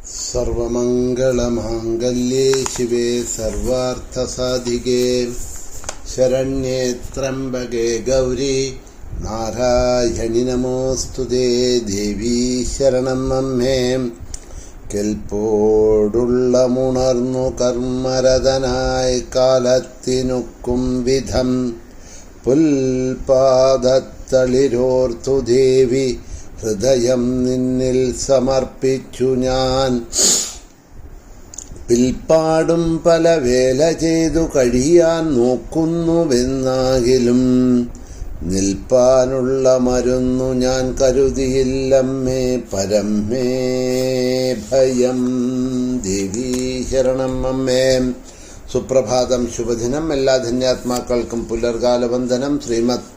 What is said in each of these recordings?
സർവമംഗളമാംഗല്യേ ശിവേ സർവാർത്ഥസാധികേ ശരണ്യേ ത്രംബകേ ഗൗരി നാരായണി നമോസ്തുതേ. ദേവീ ശരണം അമ്മേ. കെൽപ്പോടുള്ളമുണർന്നു കർമ്മരതനായി കാലത്തിനൊക്കും വിധം പുൽപാദത്തളിരോർത്തു ദേവി ഹൃദയം നിന്നിൽ സമർപ്പിച്ചു ഞാൻ. പിൽപ്പാടും പല വേല ചെയ്തു കഴിയാൻ നോക്കുന്നുവെന്നാകിലും നിൽപ്പാനുള്ള മരുന്നു ഞാൻ കരുതിയില്ലമ്മേ. പരമേ ഭയം. ദേവീ ശരണം അമ്മേ. സുപ്രഭാതം, ശുഭദിനം. എല്ലാ ധന്യാത്മാക്കൾക്കും പുലർകാല വന്ദനം. ശ്രീമദ്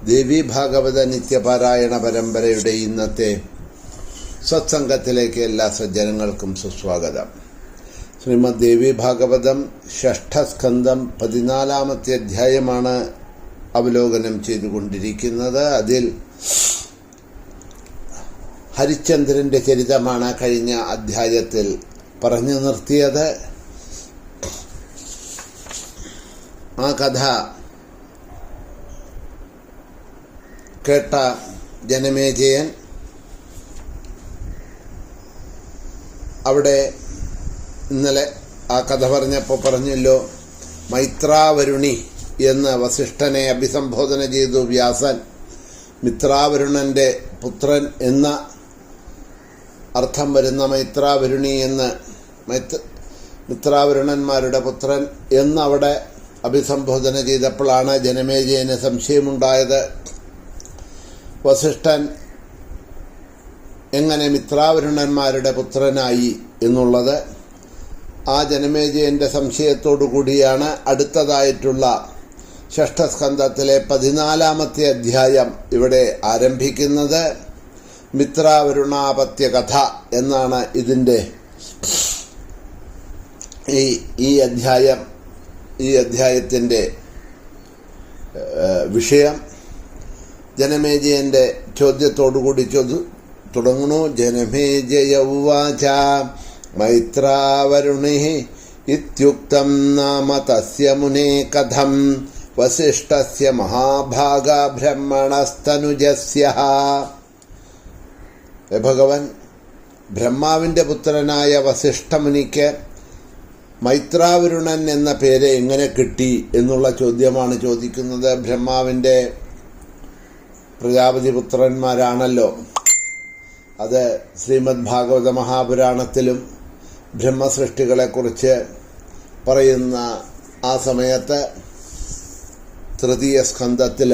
ദേവി ഭാഗവത നിത്യപാരായണ പരമ്പരയുടെ ഇന്നത്തെ സത്സംഗത്തിലേക്ക് എല്ലാ സജ്ജനങ്ങൾക്കും സുസ്വാഗതം. ശ്രീമദ് ദേവി ഭാഗവതം ഷഷ്ഠസ്കന്ധം 14-ാമത്തെ അധ്യായമാണ് അവലോകനം ചെയ്തുകൊണ്ടിരിക്കുന്നത്. അതിൽ ഹരിശ്ചന്ദ്രന്റെ ചരിതമാണ് കഴിഞ്ഞ അധ്യായത്തിൽ പറഞ്ഞു നിർത്തിയത്. ആ കഥ കേട്ട ജനമേജയൻ അവിടെ ഇന്നലെ ആ കഥ പറഞ്ഞപ്പോൾ പറഞ്ഞല്ലോ, മൈത്രാവരുണി എന്ന് വസിഷ്ഠനെ അഭിസംബോധന ചെയ്തു വ്യാസൻ. മിത്രാവരുണന്റെ പുത്രൻ എന്ന അർത്ഥം വരുന്ന മൈത്രാവരുണി എന്ന് മിത്രാവരുണന്മാരുടെ പുത്രൻ എന്നവിടെ അഭിസംബോധന ചെയ്തപ്പോഴാണ് ജനമേജയന് സംശയമുണ്ടായത്. വസിഷ്ഠൻ എങ്ങനെ മിത്രാവരുണന്മാരുടെ പുത്രനായി എന്നുള്ളത്. ആ ജനമേജയന്റെ സംശയത്തോടു കൂടിയാണ് അടുത്തതായിട്ടുള്ള ഷഷ്ഠസ്കന്ധത്തിലെ 14-ാമത്തെ അധ്യായം ഇവിടെ ആരംഭിക്കുന്നത്. മിത്രാവരുണാപത്യ കഥ എന്നാണ് ഇതിൻ്റെ ഈ അധ്യായത്തിൻ്റെ വിഷയം. ജനമേജയന്റെ ചോദ്യത്തോടുകൂടി തുടങ്ങുന്നു. ജനമേജയ ഉവാച മൈത്രാവരുണി ഇത്യുക്തം നാമ തസ്യ മുനേ കഥം വസിഷ്ഠസ്യ മഹാഭാഗ ബ്രഹ്മണസ്തനുജസ്യ. ഭഗവൻ, ബ്രഹ്മാവിന്റെ പുത്രനായ വസിഷ്ഠമുനിക്ക് മൈത്രാവരുണൻ എന്ന പേര് എങ്ങനെ കിട്ടി എന്നുള്ള ചോദ്യമാണ് ചോദിക്കുന്നത്. ബ്രഹ്മാവിന്റെ പ്രജാപതി പുത്രന്മാരാണല്ലോ. അത് ശ്രീമദ് ഭാഗവത മഹാപുരാണത്തിലും ബ്രഹ്മസൃഷ്ടികളെക്കുറിച്ച് പറയുന്ന ആ സമയത്ത് തൃതീയ സ്കന്ധത്തിൽ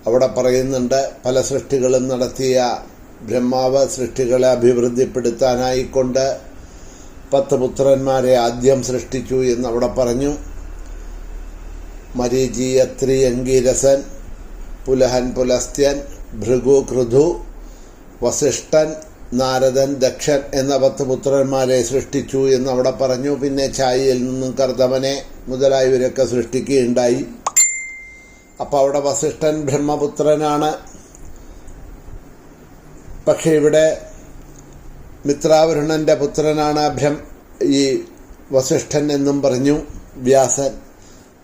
അവിടെ പറയുന്നുണ്ട്. പല സൃഷ്ടികളും നടത്തിയ ബ്രഹ്മാവ് സൃഷ്ടികളെ അഭിവൃദ്ധിപ്പെടുത്താനായിക്കൊണ്ട് 10 പുത്രന്മാരെ ആദ്യം സൃഷ്ടിച്ചു എന്നവിടെ പറഞ്ഞു. മരീചി, അത്രി, അംഗീരസൻ, പുലഹൻ, പുലസ്ത്യൻ, ഭൃഗു, കൃതു, വസിഷ്ഠൻ, നാരദൻ, ദക്ഷൻ എന്ന 10 പുത്രന്മാരെ സൃഷ്ടിച്ചു എന്നവിടെ പറഞ്ഞു. പിന്നെ ഛായയിൽ നിന്നും കർദമനെ മുതലായവരൊക്കെ സൃഷ്ടിക്കുകയുണ്ടായി. അപ്പോൾ അവിടെ വസിഷ്ഠൻ ബ്രഹ്മപുത്രനാണ്. പക്ഷെ ഇവിടെ മിത്രാവരുണന്റെ പുത്രനാണ് ഈ വസിഷ്ഠൻ എന്നും പറഞ്ഞു വ്യാസൻ.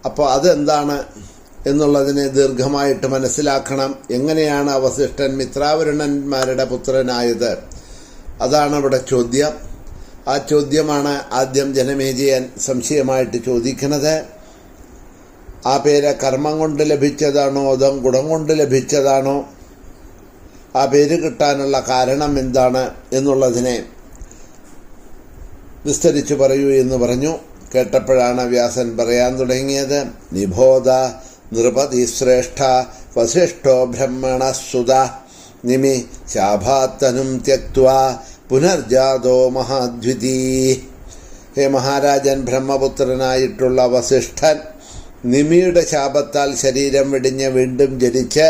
അപ്പോൾ അതെന്താണ് എന്നുള്ളതിനെ ദീർഘമായിട്ട് മനസ്സിലാക്കണം. എങ്ങനെയാണ് വസിഷ്ഠൻ മിത്രാവരുണന്മാരുടെ പുത്രനായത്? അതാണ് ഇവിടെ ചോദ്യം. ആ ചോദ്യമാണ് ആദ്യം ജനമേജയൻ സംശയമായിട്ട് ചോദിക്കുന്നത്. ആ പേര് കർമ്മം കൊണ്ട് ലഭിച്ചതാണോ അതോ ഗുണം കൊണ്ട് ലഭിച്ചതാണോ? ആ പേര് കിട്ടാനുള്ള കാരണം എന്താണ് എന്നുള്ളതിനെ വിസ്തരിച്ചു പറയൂ എന്ന് പറഞ്ഞു. കേട്ടപ്പോഴാണ് വ്യാസൻ പറയാൻ തുടങ്ങിയത്. നിബോധ നൃപതി ശ്രേഷ്ഠ വസിഷ്ഠോ ബ്രഹ്മണസുത നിമി ശാഭാത്തനും ത്യക്ത്വാ പുനർജാതോ മഹാദ്വിതീ. ഹേ മഹാരാജൻ, ബ്രഹ്മപുത്രനായിട്ടുള്ള വസിഷ്ഠൻ നിമിയുടെ ശാപത്താൽ ശരീരം വെടിഞ്ഞ് വീണ്ടും ജനിച്ച്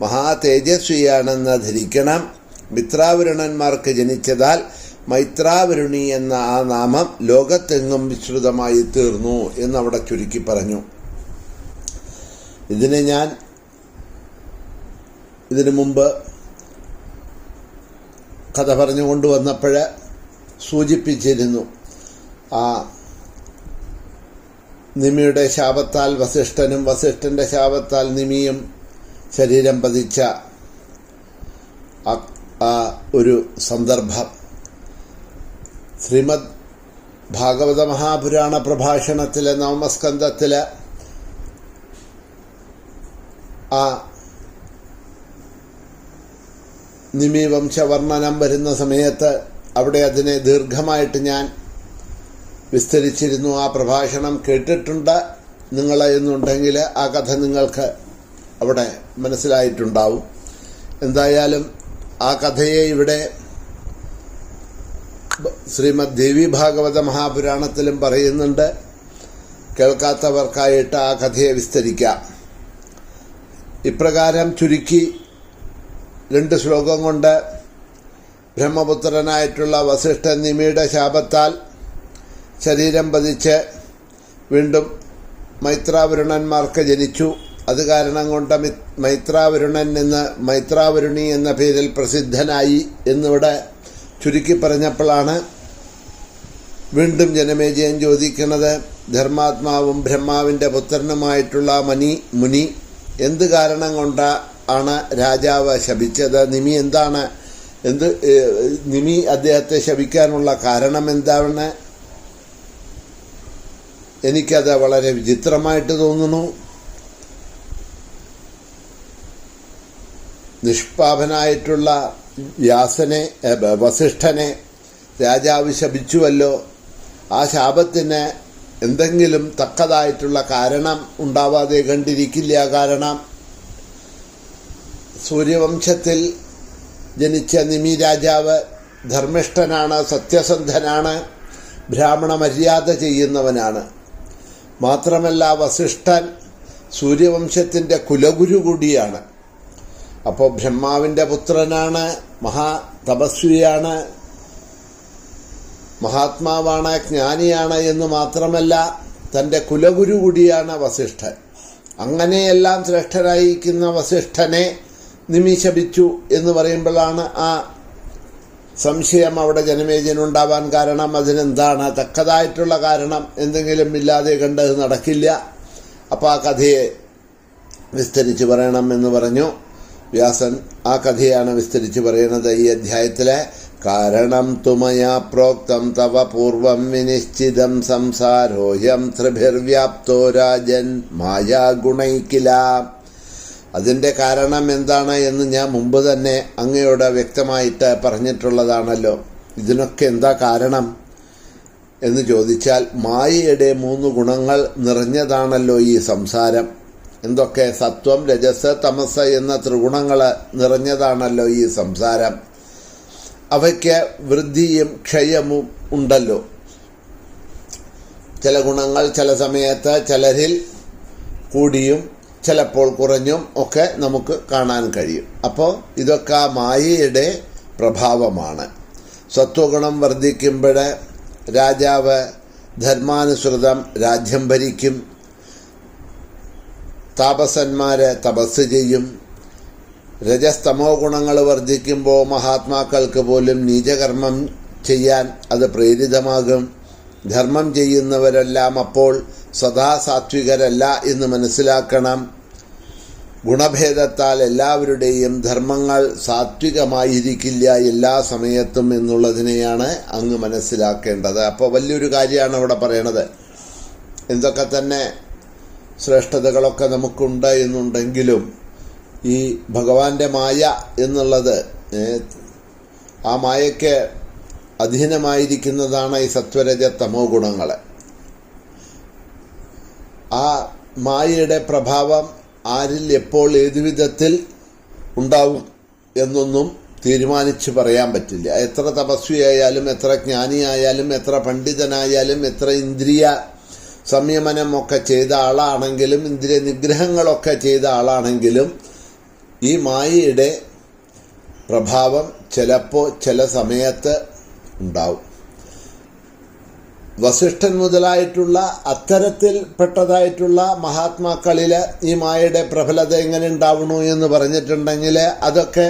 മഹാതേജസ്വിയാണെന്ന് ധരിക്കണം. മിത്രാവരുണന്മാർക്ക് ജനിച്ചതാൽ മൈത്രാവരുണി എന്ന ആ നാമം ലോകത്തെങ്ങും വിശ്രുതമായി തീർന്നു എന്നവിടെ ചുരുക്കി പറഞ്ഞു. ഇതിനെ ഞാൻ ഇതിനു മുമ്പ് കഥ പറഞ്ഞുകൊണ്ടുവന്നപ്പോൾ സൂചിപ്പിച്ചിരുന്നു. ആ നിമിയുടെ ശാപത്താൽ വസിഷ്ഠനും വസിഷ്ഠൻ്റെ ശാപത്താൽ നിമിയും ശരീരം പതിച്ച ആ ഒരു സന്ദർഭം ശ്രീമദ് ഭാഗവത മഹാപുരാണ പ്രഭാഷണത്തിലെ നവമസ്കന്ധത്തിലെ ആ നിമിവംശവർണ്ണനം വരുന്ന സമയത്ത് അവിടെ അതിനെ ദീർഘമായിട്ട് ഞാൻ വിസ്തരിച്ചിരുന്നു. ആ പ്രഭാഷണം കേട്ടിട്ടുണ്ട് നിങ്ങളെന്നുണ്ടെങ്കിൽ ആ കഥ നിങ്ങൾക്ക് അവിടെ മനസ്സിലായിട്ടുണ്ടാവും. എന്തായാലും ആ കഥയെ ഇവിടെ ശ്രീമദ് ദേവി ഭാഗവത മഹാപുരാണത്തിലും പറയുന്നുണ്ട്. കേൾക്കാത്തവർക്കായിട്ട് ആ കഥയെ വിസ്തരിക്കാം. ഇപ്രകാരം ചുരുക്കി 2 ശ്ലോകം കൊണ്ട് ബ്രഹ്മപുത്രനായിട്ടുള്ള വസിഷ്ഠൻ നിമിയുടെ ശാപത്താൽ ശരീരം പതിച്ച് വീണ്ടും മൈത്രാവരുണന്മാർക്ക് ജനിച്ചു. അത് കാരണം കൊണ്ട് മൈത്രാവരുണൻ എന്ന് മൈത്രാവരുണി എന്ന പേരിൽ പ്രസിദ്ധനായി എന്നിവിടെ ചുരുക്കി പറഞ്ഞപ്പോഴാണ് വീണ്ടും ജനമേജയൻ ചോദിക്കുന്നത്, ധർമാത്മാവും ബ്രഹ്മാവിൻ്റെ പുത്രനുമായിട്ടുള്ള മുനി എന്ത് കാരണം കൊണ്ടാണ് രാജാവ് ശപിച്ചത്? നിമി അദ്ദേഹത്തെ ശപിക്കാനുള്ള കാരണം എന്താണ്? എനിക്കത് വളരെ വിചിത്രമായിട്ട് തോന്നുന്നു. നിഷ്പാപനായിട്ടുള്ള വസിഷ്ഠനെ രാജാവ് ശപിച്ചുവല്ലോ. ആ ശാപത്തിന് എന്തെങ്കിലും തക്കതായിട്ടുള്ള കാരണം ഉണ്ടാവാതെ കണ്ടിരിക്കില്ല. കാരണം സൂര്യവംശത്തിൽ ജനിച്ച നിമി രാജാവ് ധർമ്മിഷ്ഠനാണ്, സത്യസന്ധനാണ്, ബ്രാഹ്മണ മര്യാദ ചെയ്യുന്നവനാണ്. മാത്രമല്ല വസിഷ്ഠൻ സൂര്യവംശത്തിൻ്റെ കുലഗുരു കൂടിയാണ്. അപ്പോൾ ബ്രഹ്മാവിൻ്റെ പുത്രനാണ്, മഹാതപസ്വിയാണ്, മഹാത്മാവാണ്, ജ്ഞാനിയാണ് എന്ന് മാത്രമല്ല തൻ്റെ കുലഗുരു കൂടിയാണ് വസിഷ്ഠൻ. അങ്ങനെയെല്ലാം ശ്രേഷ്ഠനായിരിക്കുന്ന വസിഷ്ഠനെ നിമി ശപിച്ചു എന്ന് പറയുമ്പോഴാണ് ആ സംശയം അവിടെ ജനമേജയനുണ്ടാവാൻ കാരണം. അതിനെന്താണ് തക്കതായിട്ടുള്ള കാരണം? എന്തെങ്കിലും ഇല്ലാതെ കണ്ടത് നടക്കില്ല. അപ്പോൾ ആ കഥയെ വിസ്തരിച്ച് പറയണം എന്ന് പറഞ്ഞു വ്യാസൻ. ആ കഥയാണ് വിസ്തരിച്ച് പറയുന്നത് ഈ അധ്യായത്തിലെ. കാരണം തുമയാ പ്രോക്തം തവ പൂർവം വിനിശ്ചിതം സംസാരോഹ്യം ത്രിഭിർവ്യാപ്തോ രാജൻ മായാഗുണൈക്കില. അതിൻ്റെ കാരണം എന്താണ് എന്ന് ഞാൻ മുമ്പ് തന്നെ അങ്ങയോട് വ്യക്തമായിട്ട് പറഞ്ഞിട്ടുള്ളതാണല്ലോ. ഇതിനൊക്കെ എന്താ കാരണം എന്ന് ചോദിച്ചാൽ മായയുടെ 3 ഗുണങ്ങൾ നിറഞ്ഞതാണല്ലോ ഈ സംസാരം. എന്തൊക്കെ? സത്വം, രജസ്, തമസ് എന്ന ത്രിഗുണങ്ങൾ നിറഞ്ഞതാണല്ലോ ഈ സംസാരം. അവയ്ക്ക് വൃദ്ധിയും ക്ഷയവും ഉണ്ടല്ലോ. ചില ഗുണങ്ങൾ ചില സമയത്ത് ചിലരിൽ കൂടിയും ചിലപ്പോൾ കുറഞ്ഞും ഒക്കെ നമുക്ക് കാണാൻ കഴിയും. അപ്പോൾ ഇതൊക്കെ മായയുടെ പ്രഭാവമാണ്. സത്വഗുണം വർദ്ധിക്കുമ്പോൾ രാജാവ് ധർമാനുസൃതം രാജ്യം ഭരിക്കും, താപസന്മാരെ തപസ് ചെയ്യും. രജസ്തമോ ഗുണങ്ങൾ വർദ്ധിക്കുമ്പോൾ മഹാത്മാക്കൾക്ക് പോലും നീചകർമ്മം ചെയ്യാൻ അത് പ്രേരിതമാകും. ധർമ്മം ചെയ്യുന്നവരെല്ലാം അപ്പോൾ സദാ സാത്വികരല്ല എന്ന് മനസ്സിലാക്കണം. ഗുണഭേദത്താൽ എല്ലാവരുടെയും ധർമ്മങ്ങൾ സാത്വികമായിരിക്കില്ല എല്ലാ സമയത്തും എന്നുള്ളതിനെയാണ് അങ്ങ് മനസ്സിലാക്കേണ്ടത്. അപ്പോൾ വലിയൊരു കാര്യമാണ് അവിടെ പറയണത്. എന്തൊക്കെ തന്നെ ശ്രേഷ്ഠതകളൊക്കെ നമുക്കുണ്ട് എന്നുണ്ടെങ്കിലും ഈ ഭഗവാന്റെ മായ എന്നുള്ളത് ആ മായയ്ക്ക് അധീനമായിരിക്കുന്നതാണ് ഈ സത്വരജ തമോ ഗുണങ്ങൾ. ആ മായയുടെ പ്രഭാവം ആരിൽ എപ്പോൾ ഏതു വിധത്തിൽ ഉണ്ടാവും എന്നൊന്നും തീരുമാനിച്ച് പറയാൻ പറ്റില്ല. എത്ര തപസ്വിയായാലും എത്ര ജ്ഞാനിയായാലും എത്ര പണ്ഡിതനായാലും എത്ര ഇന്ദ്രിയ സംയമനമൊക്കെ ചെയ്ത ആളാണെങ്കിലും ഇന്ദ്രിയ നിഗ്രഹങ്ങളൊക്കെ ചെയ്ത ആളാണെങ്കിലും ഈ മായയുടെ പ്രഭാവം ചിലപ്പോൾ ചില സമയത്ത് ഉണ്ടാവും. വസിഷ്ഠൻ മുതലായിട്ടുള്ള അത്തരത്തിൽപ്പെട്ടതായിട്ടുള്ള മഹാത്മാക്കളിൽ ഈ മായയുടെ പ്രബലത എങ്ങനെ ഉണ്ടാവണു എന്ന് പറഞ്ഞിട്ടുണ്ടെങ്കിൽ അതൊക്കെ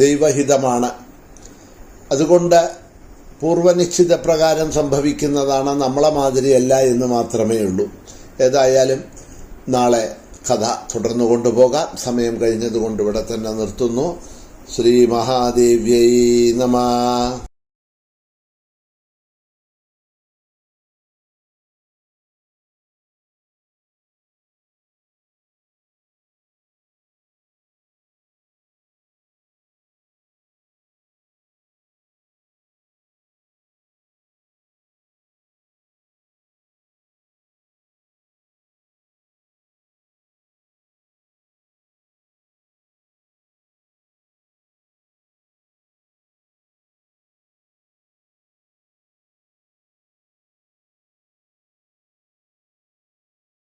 ദൈവഹിതമാണ്. അതുകൊണ്ട് പൂർവ്വനിശ്ചിത പ്രകാരം സംഭവിക്കുന്നതാണ്, നമ്മളെ മാതിരിയല്ല എന്ന് മാത്രമേ ഉള്ളൂ. ഏതായാലും നാളെ കഥ തുടർന്നു കൊണ്ടുപോകാം. സമയം കഴിഞ്ഞതുകൊണ്ട് ഇവിടെ തന്നെ നിർത്തുന്നു. ശ്രീ മഹാദേവ്യൈ നമഃ.